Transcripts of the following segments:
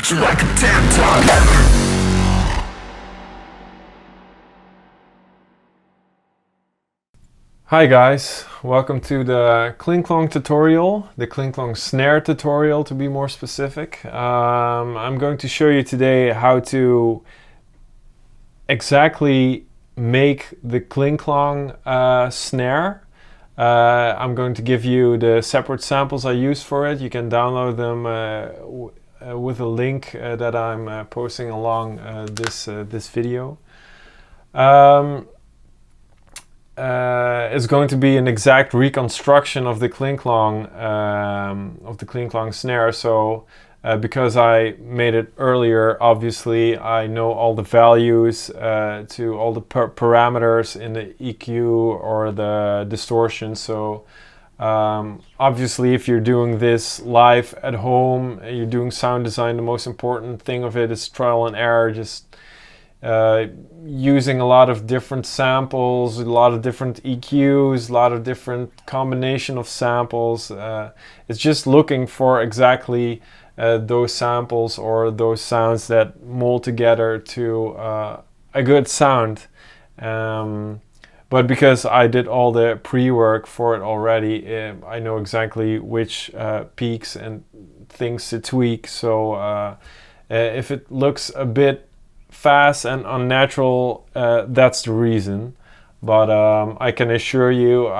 treat you like a damn dog. Hi guys, welcome to the Kling Klong tutorial, the Kling Klong snare tutorial to be more specific. I'm going to show you today how to exactly make the Kling Klong snare. I'm going to give you the separate samples I use for it. You can download them with a link that I'm posting along this video. It's going to be an exact reconstruction of the Kling Klong snare. So because I made it earlier, obviously I know all the values to all the parameters in the EQ or the distortion. So obviously if you're doing this live at home, you're doing sound design, the most important thing of it is trial and error, just using a lot of different samples, a lot of different EQs, a lot of different combination of samples. It's just looking for exactly those samples or those sounds that mold together to a good sound. But because I did all the pre-work for it already, I know exactly which peaks and things to tweak. So if it looks a bit fast and unnatural, that's the reason. But I can assure you,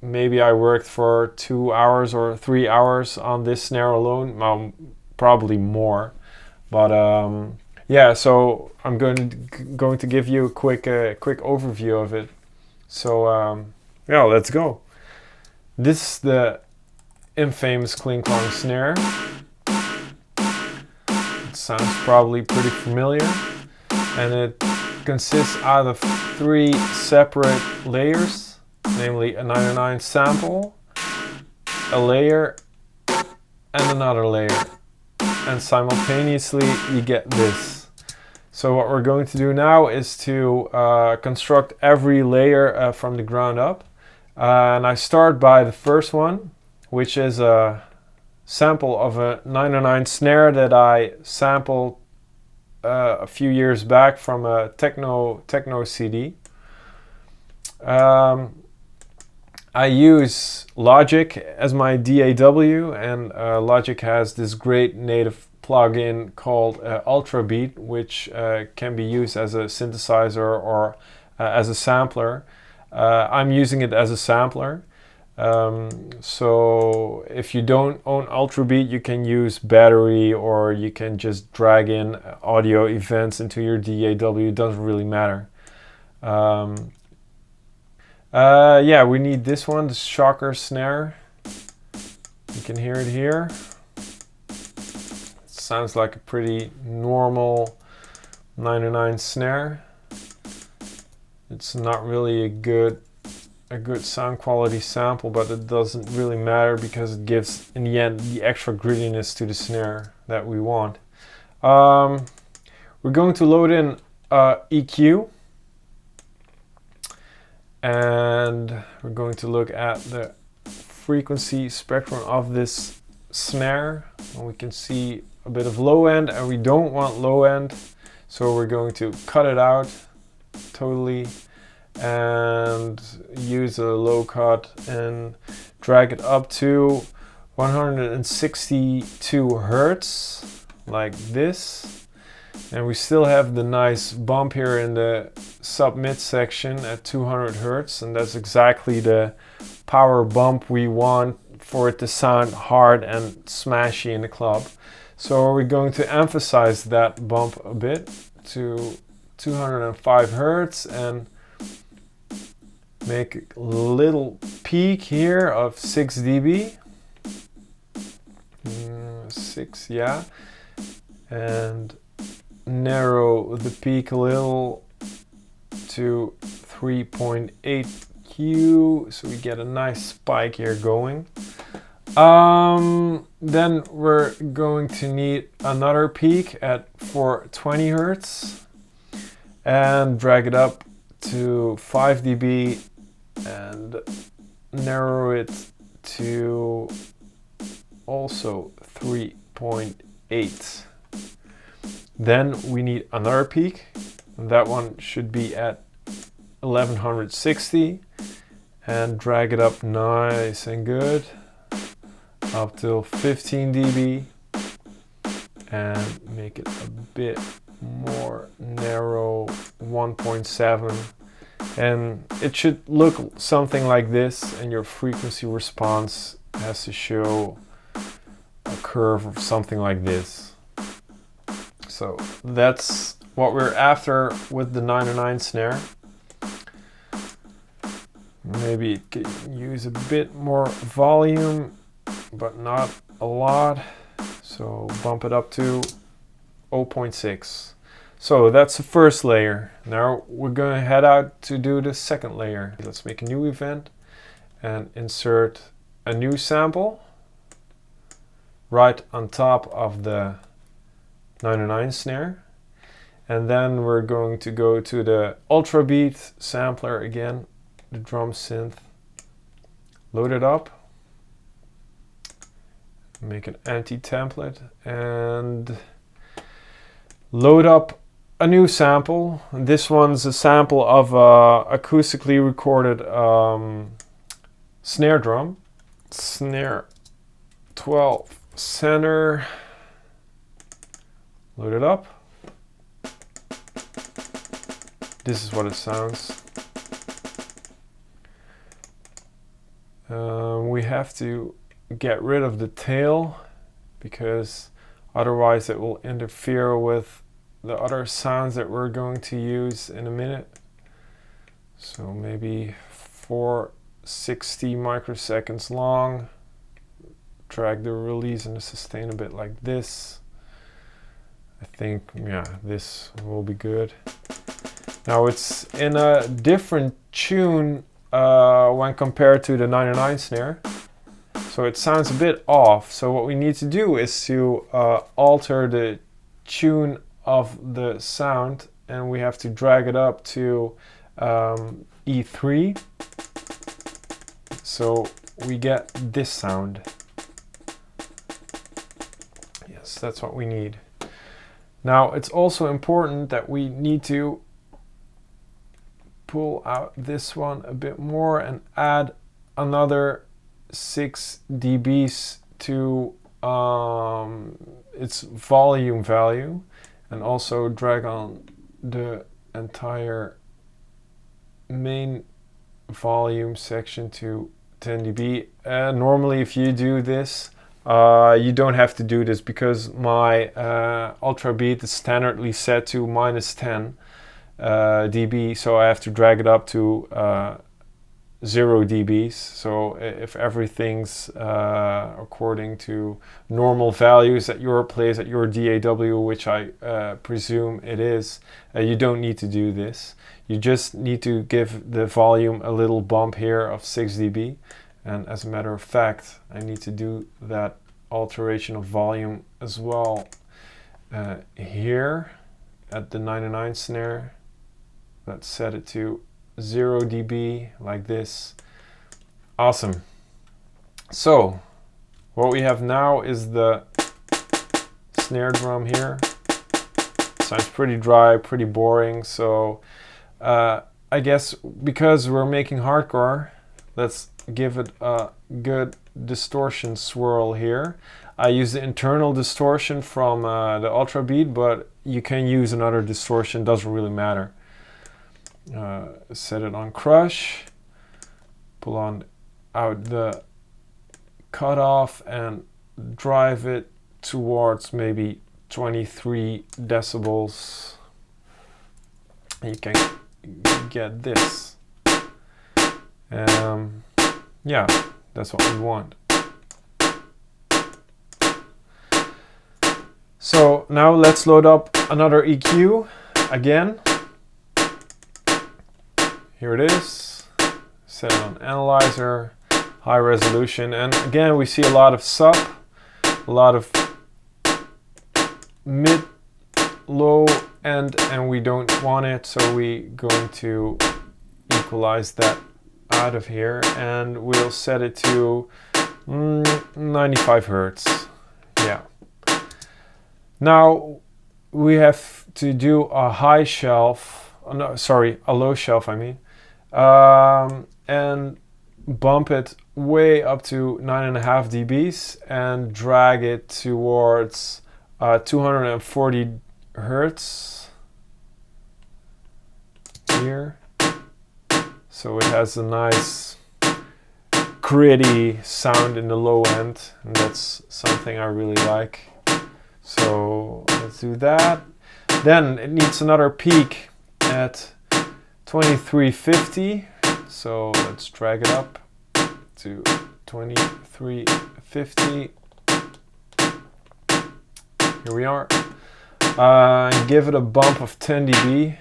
maybe I worked for 2 hours or 3 hours on this snare alone, probably more. But yeah, so I'm going to give you a quick overview of it. So yeah, let's go. This is the infamous Kling Klong snare. Sounds probably pretty familiar, and it consists out of 3 separate layers, namely a 99 sample, a layer, and another layer, and simultaneously you get this. So what we're going to do now is to construct every layer from the ground up, and I start by the first one, which is a sample of a 909 snare that I sampled a few years back from a techno CD. I use Logic as my DAW, and Logic has this great native plugin called Ultra Beat, which can be used as a synthesizer or as a sampler. I'm using it as a sampler. So if you don't own Ultra Beat, you can use Battery, or you can just drag in audio events into your DAW. It doesn't really matter. Yeah, we need this one, the shocker snare. You can hear it here. It sounds like a pretty normal 909 snare. It's not really a good sound quality sample, but it doesn't really matter because it gives in the end the extra grittiness to the snare that we want. We're going to load in EQ, and we're going to look at the frequency spectrum of this snare, and we can see a bit of low end, and we don't want low end, so we're going to cut it out totally and use a low cut and drag it up to 162 hertz like this, and we still have the nice bump here in the sub mid section at 200 hertz, and that's exactly the power bump we want for it to sound hard and smashy in the club. So we're going to emphasize that bump a bit to 205 hertz and make a little peak here of 6 dB. 6, yeah. And narrow the peak a little to 3.8 Q, so we get a nice spike here going. Then we're going to need another peak at 420 hertz and drag it up to 5 dB and narrow it to also 3.8. Then we need another peak. That one should be at 1160, and drag it up nice and good up till 15 dB, and make it a bit more narrow, 1.7, and it should look something like this, and your frequency response has to show a curve of something like this. So that's what we're after with the 909 snare. Maybe it could use a bit more volume, but not a lot. So bump it up to 0.6. So that's the first layer. Now we're going to head out to do the second layer. Let's make a new event and insert a new sample right on top of the 909 snare. And then we're going to go to the ultra bead sampler again, the drum synth, load it up, make an empty template, and load up a new sample. This one's a sample of acoustically recorded snare drum. Snare 12 center, load it up. This is what it sounds. We have to get rid of the tail because otherwise it will interfere with the other sounds that we're going to use in a minute. So maybe 460 microseconds long. Drag the release and the sustain a bit like this. I think, yeah, this will be good. Now it's in a different tune when compared to the 909 snare. So it sounds a bit off. So what we need to do is to alter the tune of the sound, and we have to drag it up to E3. So we get this sound. Yes, that's what we need. Now it's also important that we need to pull out this one a bit more and add another 6 dBs to its volume value, and also drag on the entire main volume section to 10 dB. Normally if you do this, you don't have to do this because my ultra beat is standardly set to -10 dB, so I have to drag it up to 0 dBs. So if everything's according to normal values at your place, at your DAW, which I presume it is, you don't need to do this. You just need to give the volume a little bump here of 6 dB. And as a matter of fact, I need to do that alteration of volume as well here at the 909 snare. Let's set it to 0 dB like this. Awesome. So what we have now is the snare drum here. Sounds pretty dry, pretty boring. So I guess because we're making hardcore, let's give it a good distortion swirl here. I use the internal distortion from the ultra bead, but you can use another distortion, doesn't really matter. Set it on crush, pull on out the cutoff and drive it towards maybe 23 decibels. You can get this. Yeah, that's what we want. So now let's load up another EQ again. Here it is. Set it on analyzer, high resolution, and again we see a lot of sub, a lot of mid, low end, and we don't want it, so we're going to equalize that out of here, and we'll set it to 95 hertz. Yeah. Now we have to do a high shelf, no, sorry, a low shelf, I mean, and bump it way up to 9.5 dBs and drag it towards 240 hertz here. So it has a nice gritty sound in the low end, and that's something I really like. So let's do that. Then it needs another peak at 2350. So let's drag it up to 2350. Here we are. And give it a bump of 10 dB.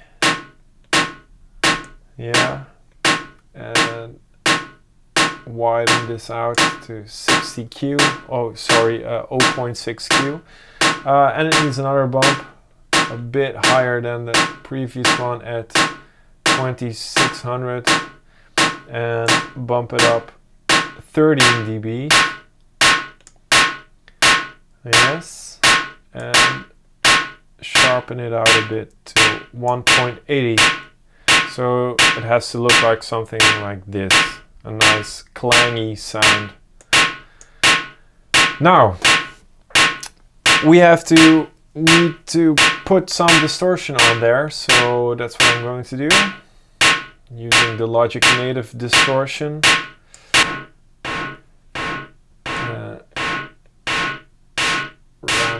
Yeah. And widen this out to 60Q. Oh, sorry, 0.6Q. And it needs another bump, a bit higher than the previous one at 2600. And bump it up 13 dB. Yes. And sharpen it out a bit to 1.80. So it has to look like something like this. A nice clangy sound. Now, we need to put some distortion on there, so that's what I'm going to do. Using the Logic Native distortion. Round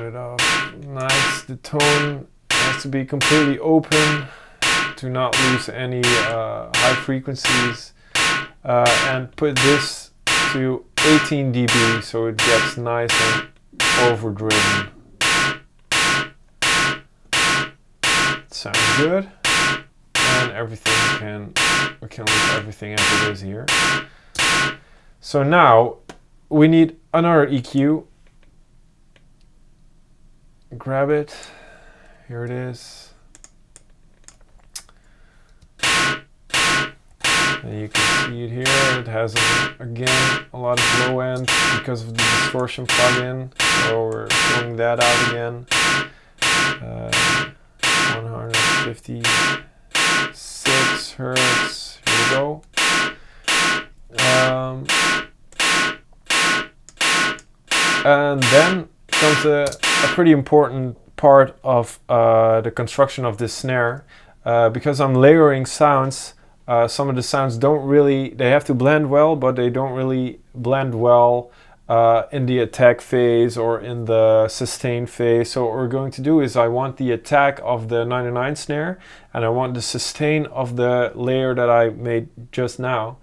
it off. Nice. The tone has to be completely open to not lose any high frequencies. And put this to 18 dB so it gets nice and overdriven. Sounds good. And everything we can leave everything as it is here. So now we need another EQ. Grab it. Here it is. And you can see it here. It has again a lot of low end because of the distortion plugin. So we're pulling that out again. 156 hertz. Here we go. And then comes a pretty important part of the construction of this snare. Because I'm layering sounds, some of the sounds they have to blend well, but they don't really blend well in the attack phase or in the sustain phase. So what we're going to do is I want the attack of the 99 snare and I want the sustain of the layer that I made just now.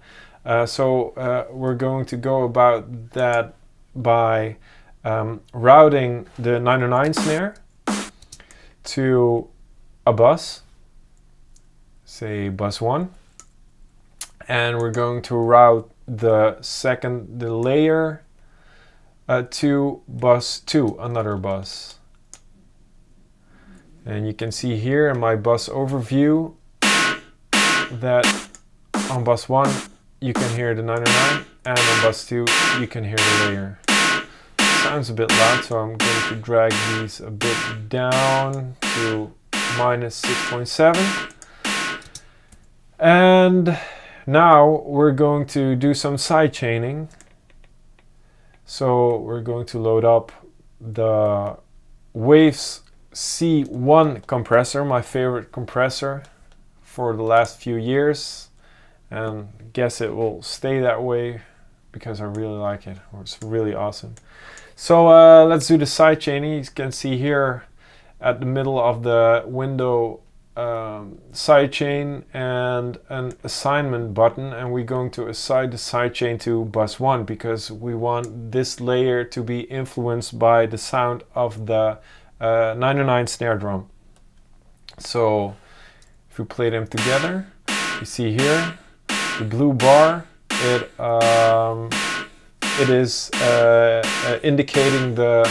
So we're going to go about that by routing the 99 snare to a bus, say bus 1. And we're going to route the layer to bus 2, another bus. And you can see here in my bus overview that on bus 1 you can hear the 99 and on bus 2 you can hear the layer. Sounds a bit loud, so I'm going to drag these a bit down to -6.7. And now we're going to do some side chaining. So we're going to load up the Waves C1 compressor, my favorite compressor for the last few years. And I guess it will stay that way because I really like it. It's really awesome. So let's do the side chaining. You can see here at the middle of the window side chain and an assignment button, and we're going to assign the side chain to bus 1 because we want this layer to be influenced by the sound of the 99 snare drum. So if we play them together, you see here the blue bar, it is indicating the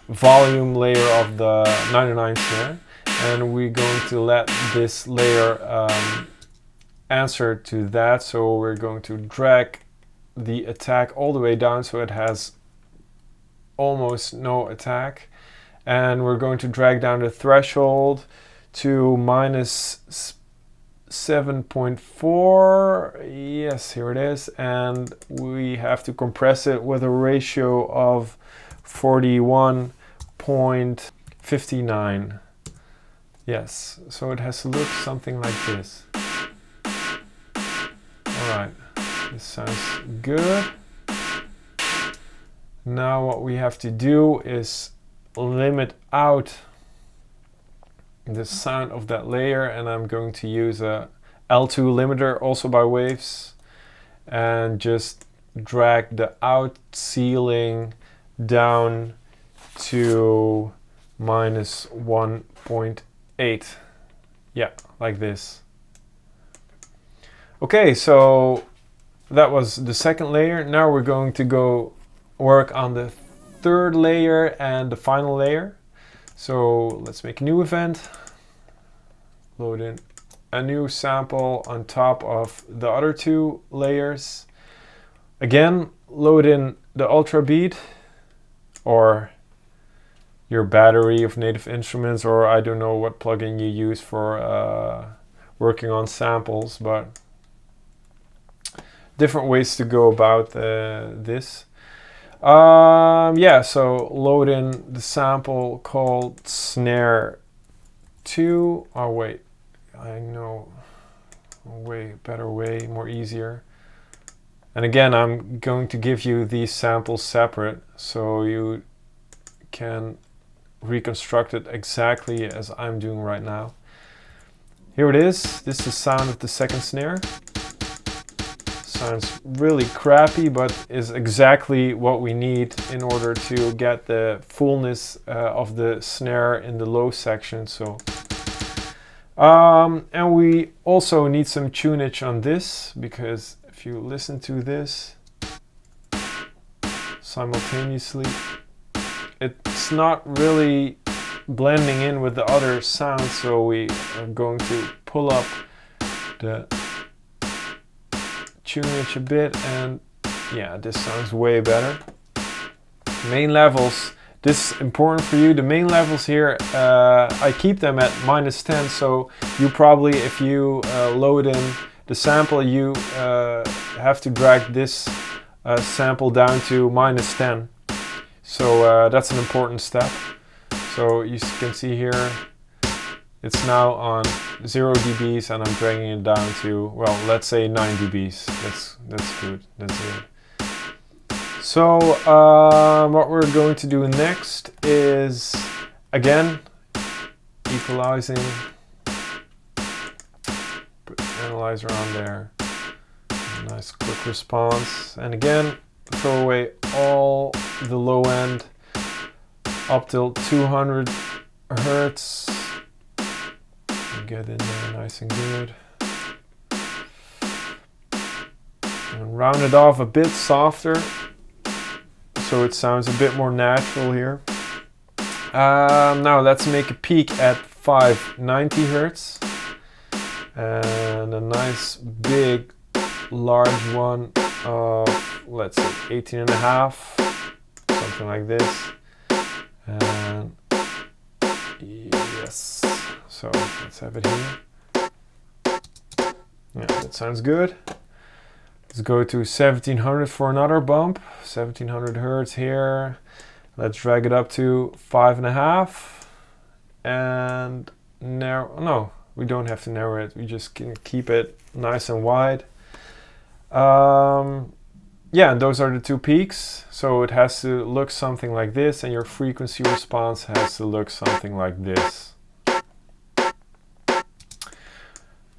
volume layer of the 99 snare. And we're going to let this layer answer to that. So we're going to drag the attack all the way down so it has almost no attack. and we're going to drag down the threshold to minus 7.4. Yes, here it is, and we have to compress it with a ratio of 41.59. Yes, so it has to look something like this. Alright, this sounds good. Now what we have to do is limit out the sound of that layer, and I'm going to use a L2 limiter, also by Waves, and just drag the out ceiling down to minus 1.8. Yeah, like this. Okay, so that was the second layer. Now we're going to go work on the third layer and the final layer. So let's make a new event, load in a new sample on top of the other two layers. Again, load in the Ultra Bead or your battery of Native Instruments, or I don't know what plugin you use for working on samples, but different ways to go about this. Yeah, so load in the sample called snare 2. Oh wait, I know a way better way, more easier. And again, I'm going to give you these samples separate so you can reconstruct it exactly as I'm doing right now. Here it is. This is the sound of the second snare. Sounds really crappy, but is exactly what we need in order to get the fullness of the snare in the low section. So, and we also need some tunage on this, because if you listen to this simultaneously, it's not really blending in with the other sounds. So we are going to pull up the tunage a bit, and yeah, this sounds way better. Main levels, this is important for you. The main levels here, I keep them at minus 10, so you probably, if you load in the sample, you have to drag this sample down to minus 10. So that's an important step. So you can see here, it's now on 0 dBs, and I'm dragging it down to, well, let's say 9 dBs. That's good. That's good. So what we're going to do next is, again, equalizing. Put the analyzer on there. Nice quick response. And again, throw away all the low end up till 200 hertz. Get in there nice and good. And round it off a bit softer so it sounds a bit more natural here. Now let's make a peak at 590 hertz. And a nice big large one of, let's say, 18.5, something like this. And yes. So let's have it here. Yeah, that sounds good. Let's go to 1700 for another bump. 1700 hertz here. Let's drag it up to 5.5. And narrow. No, we don't have to narrow it. We just can keep it nice and wide. Yeah, and those are the two peaks. So it has to look something like this, and your frequency response has to look something like this.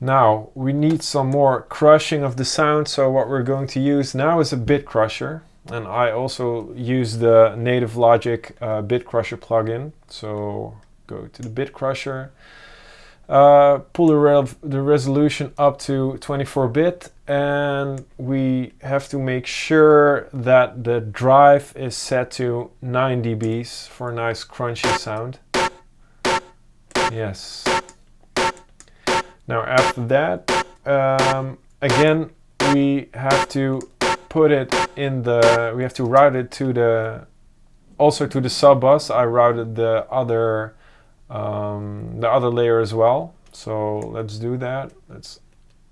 Now we need some more crushing of the sound, so what we're going to use now is a bit crusher, and I also use the Native Logic bit crusher plugin. So go to the bit crusher, pull the resolution up to 24-bit, and we have to make sure that the drive is set to 9 dBs for a nice crunchy sound. Yes. Now after that, again, we have to put it in the, we have to route it to the also to the sub bus, I routed the other layer as well. So let's do that. Let's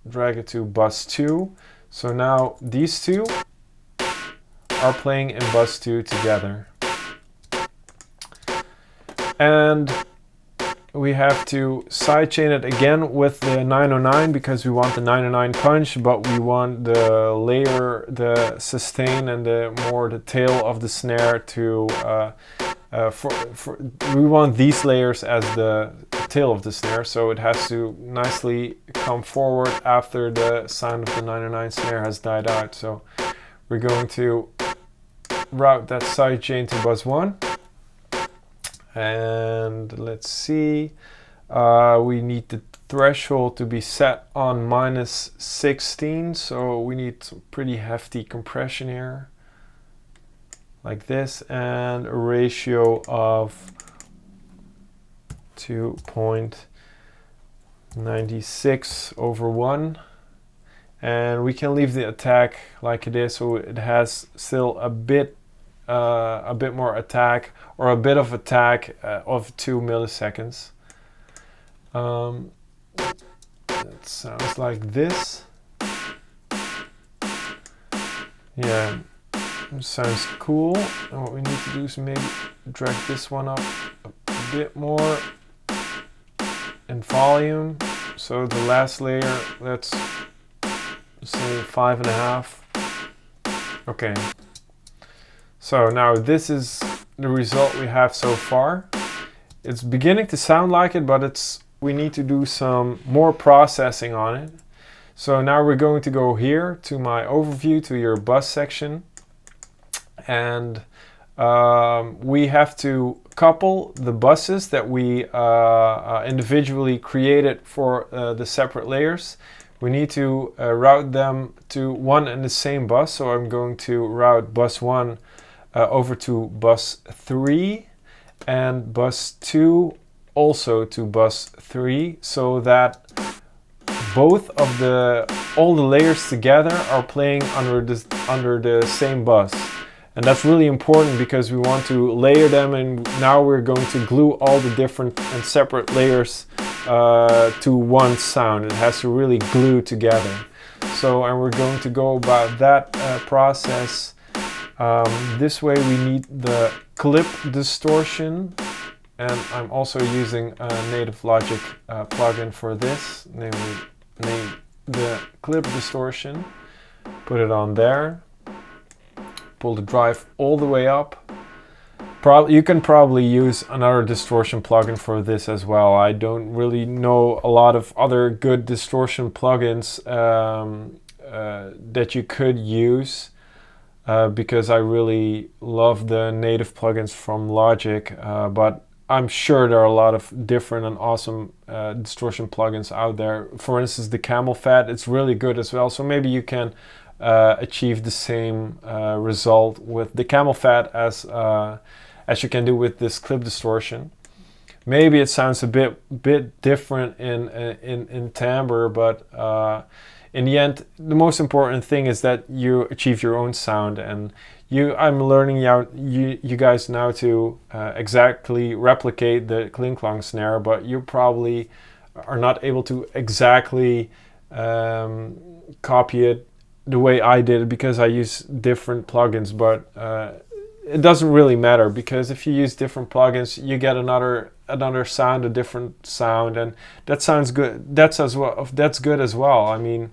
drag it to bus 2. So now these two are playing in bus 2 together. And we have to sidechain it again with the 909 because we want the 909 punch, but we want the layer, the sustain, and the tail of the snare to we want these layers as the tail of the snare, so it has to nicely come forward after the sound of the 909 snare has died out. So we're going to route that sidechain to bus 1. And let's see, we need the threshold to be set on -16, so we need some pretty hefty compression here, like this, and a ratio of 2.96/1. And we can leave the attack like it is, so it has still a bit more attack, or a bit of attack of 2 milliseconds. It sounds like this. Yeah, it sounds cool. And what we need to do is maybe drag this one up a bit more in volume. So the last layer, let's say 5.5. Okay. So now this is the result we have so far. It's beginning to sound like it, but we need to do some more processing on it. So now we're going to go here to my overview, to your bus section, and we have to couple the buses that we individually created for the separate layers. We need to route them to one and the same bus. So I'm going to route bus 1 over to bus 3, and bus 2 also to bus 3, so that all the layers together are playing under the same bus. And that's really important because we want to layer them, and now we're going to glue all the different and separate layers to one sound. It has to really glue together. So, and we're going to go about that process this way. We need the clip distortion, and I'm also using a Native Logic plugin for this, namely the clip distortion. Put it on there. Pull the drive all the way up. You can probably use another distortion plugin for this as well. I don't really know a lot of other good distortion plugins that you could use because I really love the native plugins from Logic, but I'm sure there are a lot of different and awesome distortion plugins out there. For instance, the Camel Fat, it's really good as well. So maybe you can achieve the same result with the Camel Fat as you can do with this clip distortion. Maybe it sounds a bit different in timbre, but in the end, the most important thing is that you achieve your own sound. And I'm learning you guys now to exactly replicate the Kling Klong snare, but you probably are not able to exactly copy it the way I did it because I use different plugins. But it doesn't really matter, because if you use different plugins, you get another sound, a different sound, and that sounds good. That's good as well. I mean,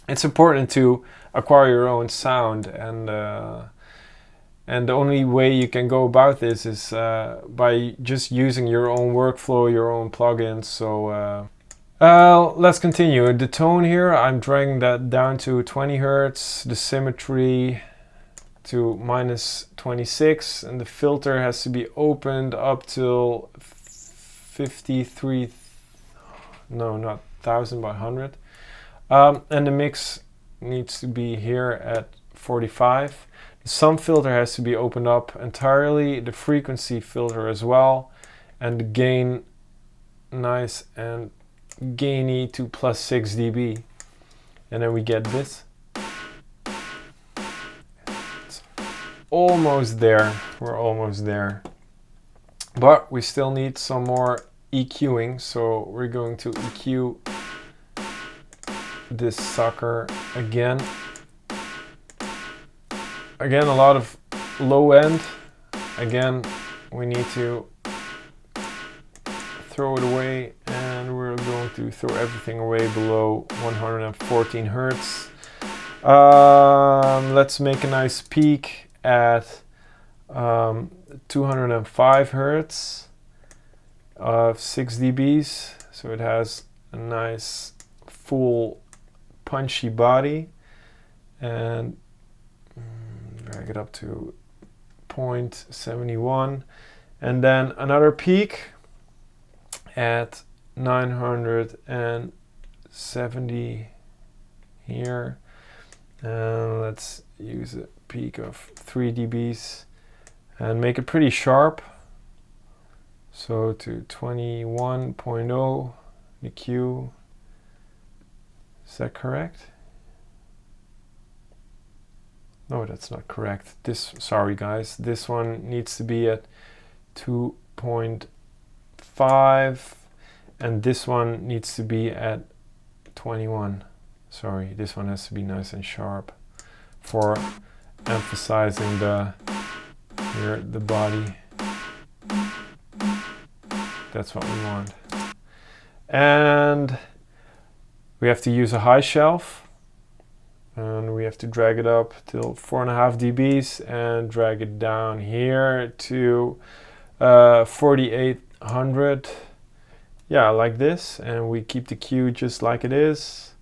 it's important to acquire your own sound, and the only way you can go about this is by just using your own workflow, your own plugins. So let's continue. The tone here, I'm dragging that down to 20 hertz, the symmetry to -26, and the filter has to be opened up till 53, no, not 1000 by 100. And the mix needs to be here at 45. The sum filter has to be opened up entirely, the frequency filter as well, and the gain nice and gainy to +6 dB. And then we get this. almost there. We're almost there. But we still need some more EQing, so we're going to EQ this sucker again. Again, a lot of low end. Again, we need to throw it away, and we're going to throw everything away below 114 hertz. Let's make a nice peak at 205 hertz of 6 dBs, so it has a nice full punchy body, and drag it up to 0.71, and then another peak at 970 here, and let's use a peak of 3 dBs and make it pretty sharp, so to 21.0 EQ. Is that correct? No, that's not correct. Sorry guys, this one needs to be at 2.5, and this one needs to be at 21. Sorry, this one has to be nice and sharp for emphasizing the body. That's what we want. And we have to use a high shelf, and we have to drag it up till 4.5 dBs and drag it down here to 4800. Yeah, like this, and we keep the Q just like it is,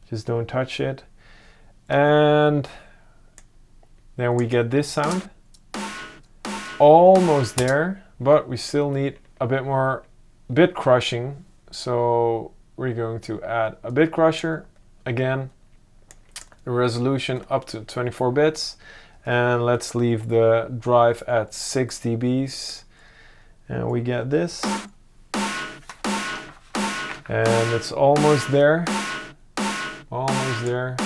just don't touch it. And then we get this sound, almost there, but we still need a bit more bit crushing, so we're going to add a bit crusher again, the resolution up to 24 bits, and let's leave the drive at 6 dBs, and we get this, and it's almost there, almost there.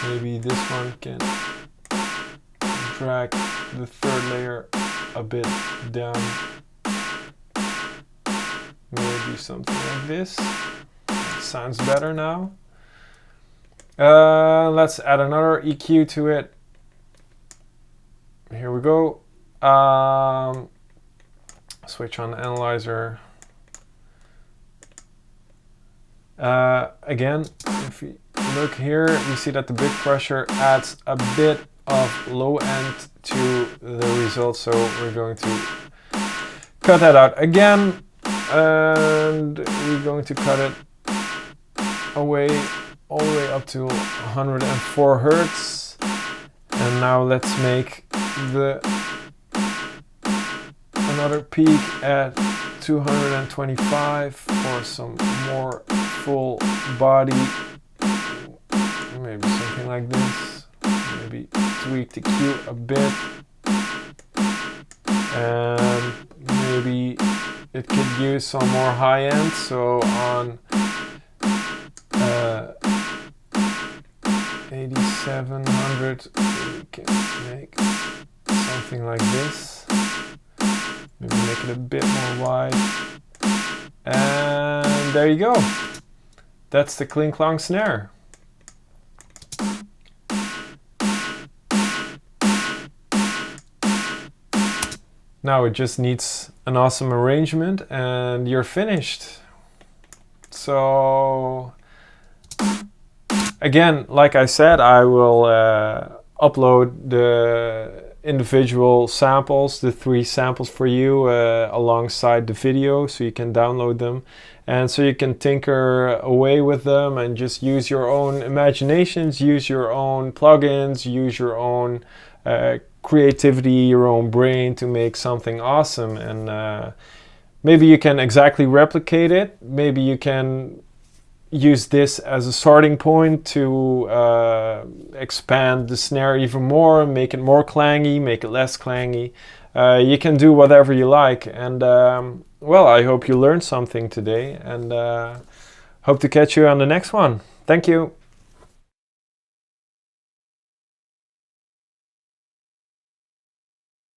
Maybe this one can drag the third layer a bit down, maybe something like this. That sounds better now. Let's add another EQ to it. Here we go. Switch on the analyzer. Again, if we look here, we see that the bit crusher adds a bit of low end to the result, so we're going to cut that out again, and we're going to cut it away all the way up to 104 hertz. And now let's make another peak at 225 for some more full body, maybe something like this. Maybe tweak the Q a bit, and maybe it could use some more high end, so on 8700 we can make something like this, maybe make it a bit more wide, and there you go. That's the Kling Klong snare. Now it just needs an awesome arrangement and you're finished. So again, like I said, I will upload the individual samples, the 3 samples for you alongside the video, so you can download them and so you can tinker away with them and just use your own imaginations, use your own plugins, use your own creativity, your own brain to make something awesome. And maybe you can exactly replicate it, maybe you can use this as a starting point to expand the snare even more, make it more clangy, make it less clangy. You can do whatever you like, and well, I hope you learned something today, and hope to catch you on the next one. Thank you.